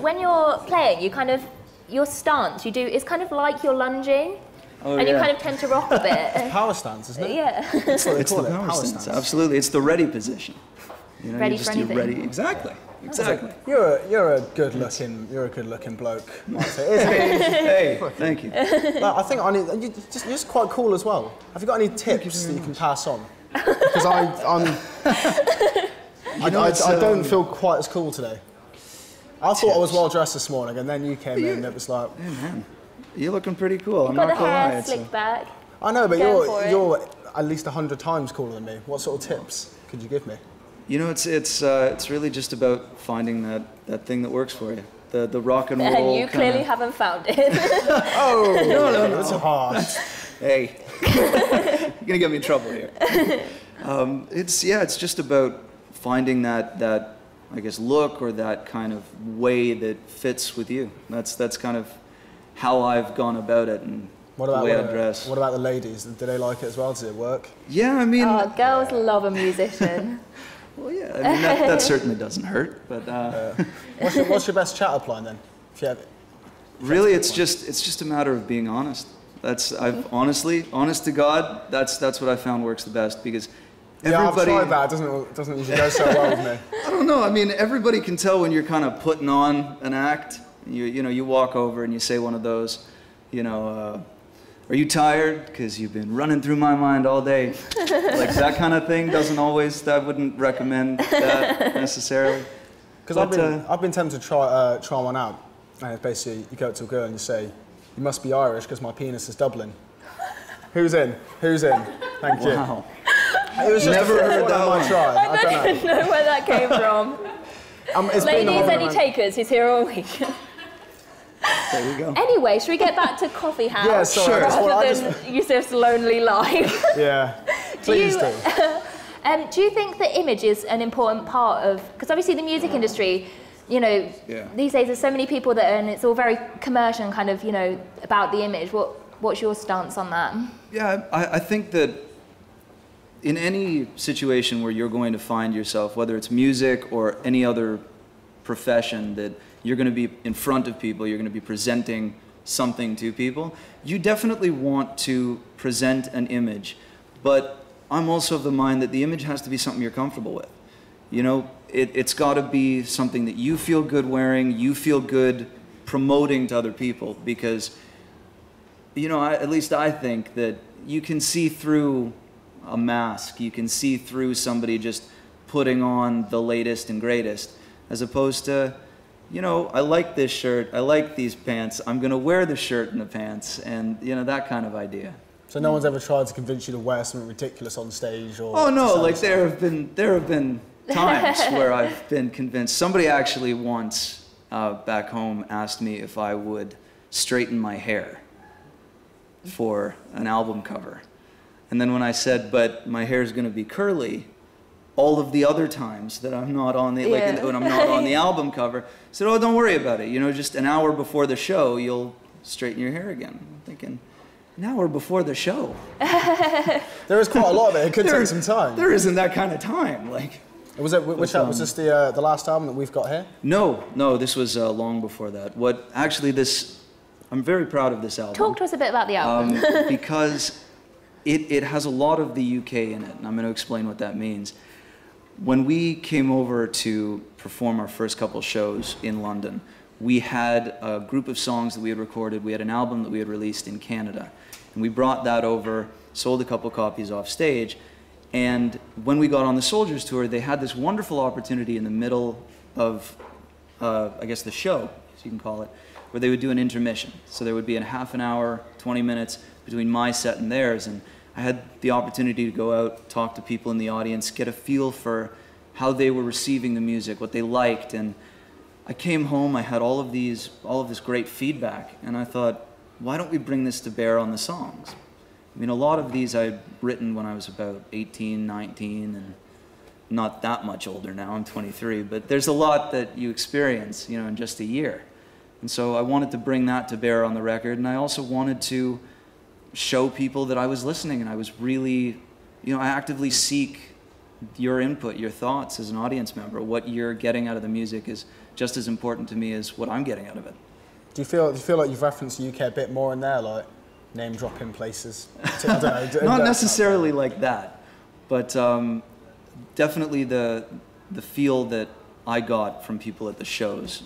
when you're playing, you kind of, your stance, you do, it's kind of like you're lunging. Oh, and yeah. you kind of tend to rock a bit. It's power stance, isn't it? Yeah. That's what they It's call the it, power stance. stance. Absolutely, it's the ready position. You know, Ready for anything. Ready. Exactly. Exactly. You're a good looking bloke, I'd say, isn't it? Hey, thank you. Like, I think you're just quite cool as well. Have you got any tips that you can pass on? Because I don't feel quite as cool today. I thought I was well dressed this morning, and then you came in, and it was like, hey man, you're looking pretty cool. You've I'm got not the gonna lie. hair slicked back. I know, but Going for you're at least 100 times cooler than me. What sort of tips could you give me? You know, it's really just about finding that thing that works for you. The rock and roll. And you clearly haven't found it. Oh no, that's hard. Hey, you're gonna get me in trouble here. It's just about finding that I guess look or that kind of way that fits with you. That's kind of how I've gone about it and the way I dress. What about the ladies? Do they like it as well? Does it work? Yeah, I mean. Oh, girls love a musician. Well, yeah, I mean that certainly doesn't hurt, but. What's your best chat-up line then? If you have it. Really, it's just a matter of being honest. Honest to God, that's what I found works the best because. Everybody, yeah, I've tried that. It doesn't usually go so well with me. I don't know. I mean, everybody can tell when you're kind of putting on an act. You walk over and you say one of those, are you tired? Because you've been running through my mind all day. Like that kind of thing I wouldn't recommend that necessarily. Because I've been tempted to try one out. And it's basically, you go up to a girl and you say, you must be Irish because my penis is Dublin. Who's in? Thank you. Wow. It was just Never heard that one. I don't even know where that came from. Ladies, any takers? He's here all week. There we go. Anyway, should we get back to Coffee House? Yeah, sorry. Rather than Yusef's lonely life. Yeah, please do. Do you think the image is an important part of... Because obviously the music industry, these days there's so many people that are, and it's all very commercial and kind of, about the image. What's your stance on that? Yeah, I think that in any situation where you're going to find yourself, whether it's music or any other profession, that you're going to be in front of people, you're going to be presenting something to people, you definitely want to present an image. But I'm also of the mind that the image has to be something you're comfortable with. It's got to be something that you feel good wearing, you feel good promoting to other people, because, at least I think that you can see through a mask, you can see through somebody just putting on the latest and greatest, as opposed to, I like this shirt, I like these pants, I'm going to wear the shirt and the pants, and, that kind of idea. So no one's ever tried to convince you to wear something ridiculous on stage? Or oh no, like there have been times where I've been convinced. Somebody actually once back home asked me if I would straighten my hair for an album cover. And then when I said, but my hair is going to be curly, all of the other times that I'm not on the when I'm not on the album cover, I said, oh, don't worry about it. Just an hour before the show, you'll straighten your hair again. I'm thinking, an hour before the show. There is quite a lot of it. It could take some time. There isn't that kind of time. Was this the last album that we've got here? No. This was long before that. I'm very proud of this album. Talk to us a bit about the album. Because it has a lot of the UK in it, and I'm going to explain what that means. When we came over to perform our first couple shows in London, we had a group of songs that we had recorded. We had an album that we had released in Canada. And we brought that over, sold a couple copies off stage, and when we got on the Soldiers Tour, they had this wonderful opportunity in the middle of, the show, as you can call it, where they would do an intermission. So there would be a half an hour, 20 minutes between my set and theirs, and I had the opportunity to go out, talk to people in the audience, get a feel for how they were receiving the music, what they liked, and I came home, I had all of this great feedback, and I thought, why don't we bring this to bear on the songs? I mean, a lot of these I'd written when I was about 18, 19, and not that much older now, I'm 23, but there's a lot that you experience, in just a year. And so I wanted to bring that to bear on the record, and I also wanted to show people that I was listening, and I was really, I actively seek your input, your thoughts as an audience member. What you're getting out of the music is just as important to me as what I'm getting out of it. Do you feel like you've referenced the UK a bit more in there, like name dropping places? I don't know. Not necessarily like that, but definitely the feel that I got from people at the shows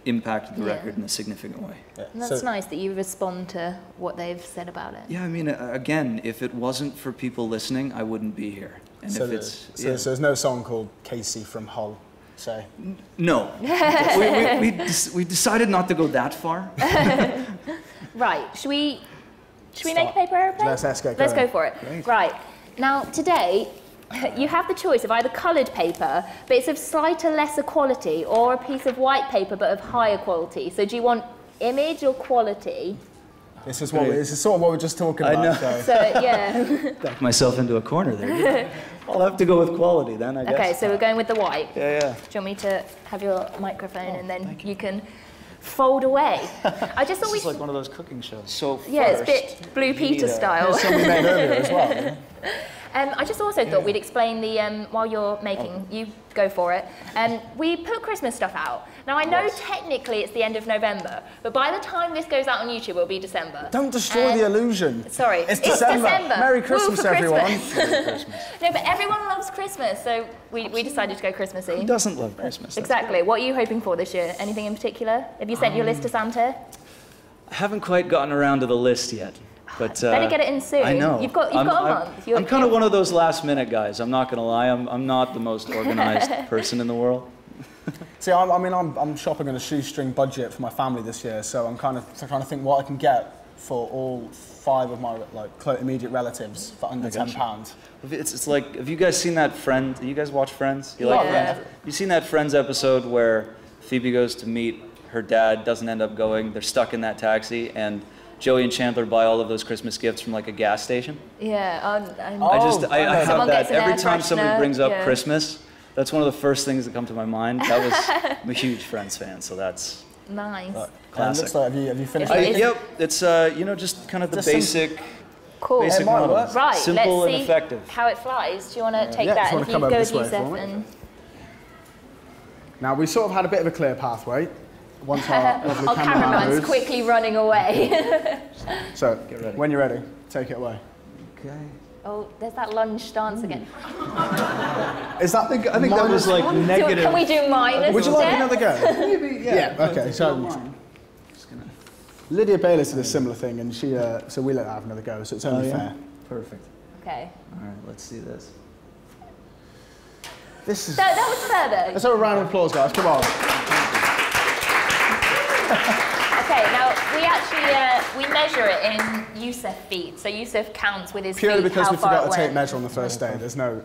impacted the record in a significant way. Yeah. And that's nice that you respond to what they've said about it. Yeah, I mean, again, if it wasn't for people listening, I wouldn't be here. And So, if so there's no song called Casey from Hull, say? No. we decided not to go that far. Right, should we make a paper aeroplane? Let's go. Let's go for it. Great. Right, now today, you have the choice of either coloured paper, but it's of slighter, lesser quality, or a piece of white paper, but of higher quality. So do you want image or quality? This is sort of what we're just talking about. I know. So, yeah. Backed myself into a corner there. I'll have to go with quality then, I guess. Okay, so we're going with the white. Yeah. Do you want me to have your microphone and then you can fold away? I just thought It's like one of those cooking shows. So yeah, it's a bit Blue Peter style. There's some we made earlier as well. Yeah? I just also thought we'd explain the, while you're making, you go for it. We put Christmas stuff out. Now I know technically it's the end of November, but by the time this goes out on YouTube, it'll be December. Don't destroy the illusion. Sorry, it's December. Merry Christmas, everyone. Merry Christmas. No, but everyone loves Christmas, so we decided to go Christmassy. Who doesn't love Christmas? Exactly. What are you hoping for this year? Anything in particular? Have you sent your list to Santa? I haven't quite gotten around to the list yet. But, better get it in soon. I know. You've got a month. I'm kind of one of those last minute guys. I'm not going to lie. I'm not the most organized person in the world. See, I'm shopping on a shoestring budget for my family this year, so I'm kind of trying to think what I can get for all 5 of my immediate relatives for under £10. It's like, have you guys seen that Friends? You guys watch Friends? You like Yeah. Friends? You seen that Friends episode where Phoebe goes to meet her dad, doesn't end up going, they're stuck in that taxi, and Joey and Chandler buy all of those Christmas gifts from like a gas station? Yeah. I have that every time somebody brings up yeah. Christmas. That's one of the first things that come to my mind. I'm a huge Friends fan, so that's Nice. classic. Looks like, have you finished It- Yep, it's just kind of the Just some- basic, Cool. basic It might model. work. Right, Simple let's and see effective. how it flies. Do you want to take Yeah, that? just wanna And if you come go over with this way Yusef for me. and Now, we sort of had a bit of a clear pathway. Once our lovely our cameraman's moves. quickly running away. So, ready. when you're ready, take it away. Okay. Oh, there's that lunge dance again. Is that I think that was like negative. Can we do minus Would you like instead? another go? Maybe, Yeah, okay, so Just gonna... Lydia Bayliss did a similar thing, and so we let her have another go, so it's only fair. Perfect. Okay. All right, let's see this. This is... That was further. Let's have a round of applause, guys, come on. Okay, now we actually we measure it in Yusef feet. So Yusef counts with his Purely feet because how we far forgot it to take went. measure on the first day. There's no...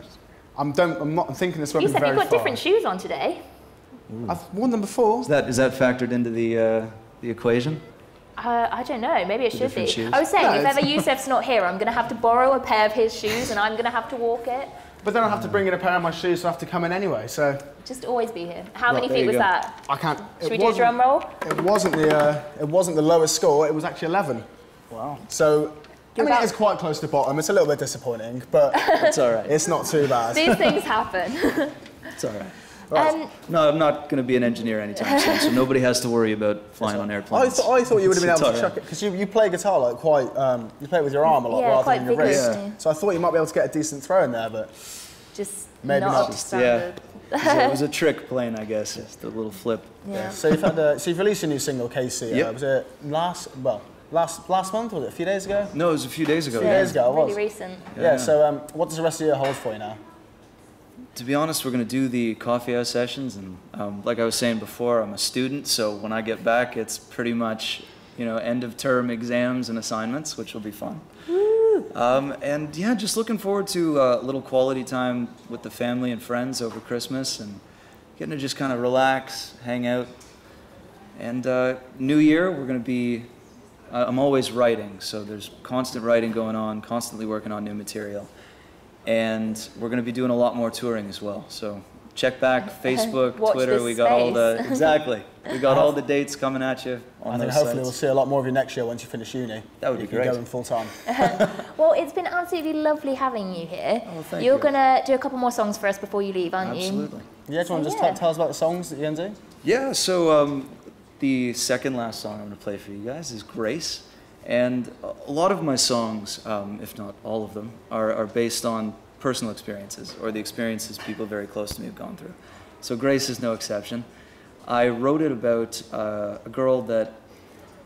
I'm thinking this won't be Yusef, very you've got far. different shoes on today. I've worn them before. Is that factored into the equation? I don't know, maybe it should be. different shoes? I was saying, No, if it's- ever Yusef's not here, I'm going to have to borrow a pair of his shoes and I'm going to have to walk it. But then I have to bring in a pair of my shoes, so I have to come in anyway, so... Just always be here. How many there feet you was go. that? I can't... Should we do a drum roll? It wasn't the lowest score, it was actually 11. Wow. So, You're I mean, about- it is quite close to bottom. It's a little bit disappointing, but That's all right. it's not too bad. These things happen. It's all right. Right. No, I'm not going to be an engineer anytime soon, so nobody has to worry about flying on I airplanes. thought you would have been It's able all to right. chuck it, because you play guitar like quite, you play it with your arm a lot Yeah, rather quite than your wrist. vigorously. So I thought you might be able to get a decent throw in there, but Just Maybe not not. up to standard. It was a trick plane, I guess. Just a little flip. Yeah. So you've released a new single, Casey. Yep. Was it last month? Was it a few days ago? No, it was a few days ago. A few days ago, it was. Really recent. Yeah. So what does the rest of the year hold for you now? To be honest, we're going to do the coffee house sessions, and like I was saying before, I'm a student, so when I get back, it's pretty much, end of term exams and assignments, which will be fun. And yeah, just looking forward to a little quality time with the family and friends over Christmas, and getting to just kind of relax, hang out. And New Year, we're going to be, I'm always writing, so there's constant writing going on, constantly working on new material. And we're going to be doing a lot more touring as well. So check back, Facebook, Watch Twitter. this We got all space. the exactly. We got all the dates coming at you on I think those hopefully we'll sites. see a lot more of you next year once you finish uni. That would be You can great. go in full time. Well, it's been absolutely lovely having you here. Oh, thank You're you. going to do a couple more songs for us before you leave, aren't you? Absolutely. Yeah, do you want to just Yeah. tell us about the songs that you're going to do? Yeah, so the second last song I'm going to play for you guys is Grace. And a lot of my songs, if not all of them, are based on personal experiences or the experiences people very close to me have gone through. So Grace is no exception. I wrote it about a girl that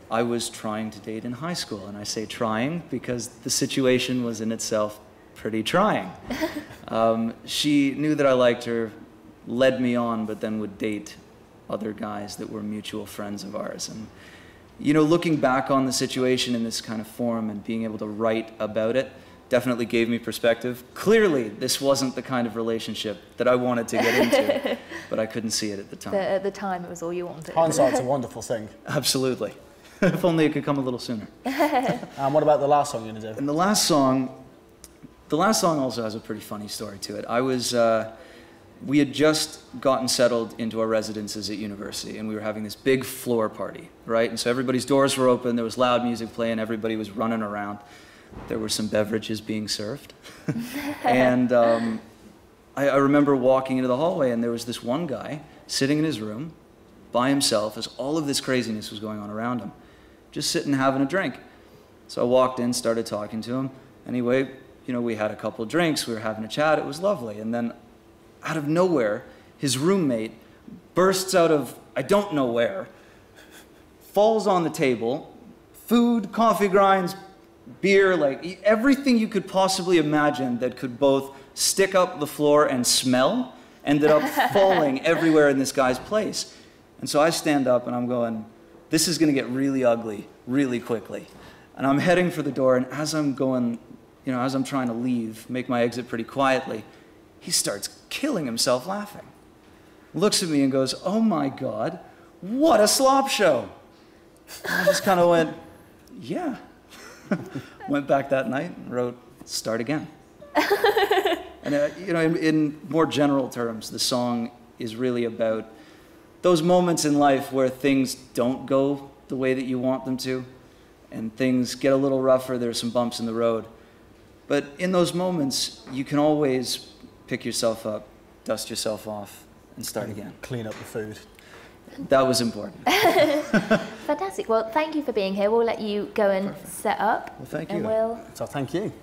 I was trying to date in high school. And I say trying because the situation was in itself pretty trying. She knew that I liked her, led me on, but then would date other guys that were mutual friends of ours. And you know, looking back on the situation in this kind of form and being able to write about it definitely gave me perspective. Clearly, this wasn't the kind of relationship that I wanted to get into, but I couldn't see it at the time. At the time, it was all you wanted. Hindsight's a wonderful thing. Absolutely. If only it could come a little sooner. And what about the last song you're going to do? And the last song also has a pretty funny story to it. We had just gotten settled into our residences at university, and we were having this big floor party, right? And so everybody's doors were open, there was loud music playing, everybody was running around. There were some beverages being served. And I remember walking into the hallway, and there was this one guy sitting in his room by himself as all of this craziness was going on around him, just sitting having a drink. So I walked in, started talking to him. Anyway, you know, we had a couple of drinks, we were having a chat, it was lovely. And then out of nowhere, his roommate bursts out of I don't know where, falls on the table, food, coffee grinds, beer, like everything you could possibly imagine that could both stick up the floor and smell, ended up falling everywhere in this guy's place. And so I stand up and I'm going, this is going to get really ugly really quickly. And I'm heading for the door, and as I'm going, you know, as I'm trying to leave, make my exit pretty quietly, he starts killing himself laughing. Looks at me and goes, oh my God, what a slop show. And I just kind of went, yeah. Went back that night and wrote, start again. And you know, in more general terms, the song is really about those moments in life where things don't go the way that you want them to, and things get a little rougher, there's some bumps in the road. But in those moments, you can always pick yourself up, dust yourself off, and start again. Clean up the food. That was important. Fantastic. Well, thank you for being here. We'll let you go and set up. Well, thank you. So thank you.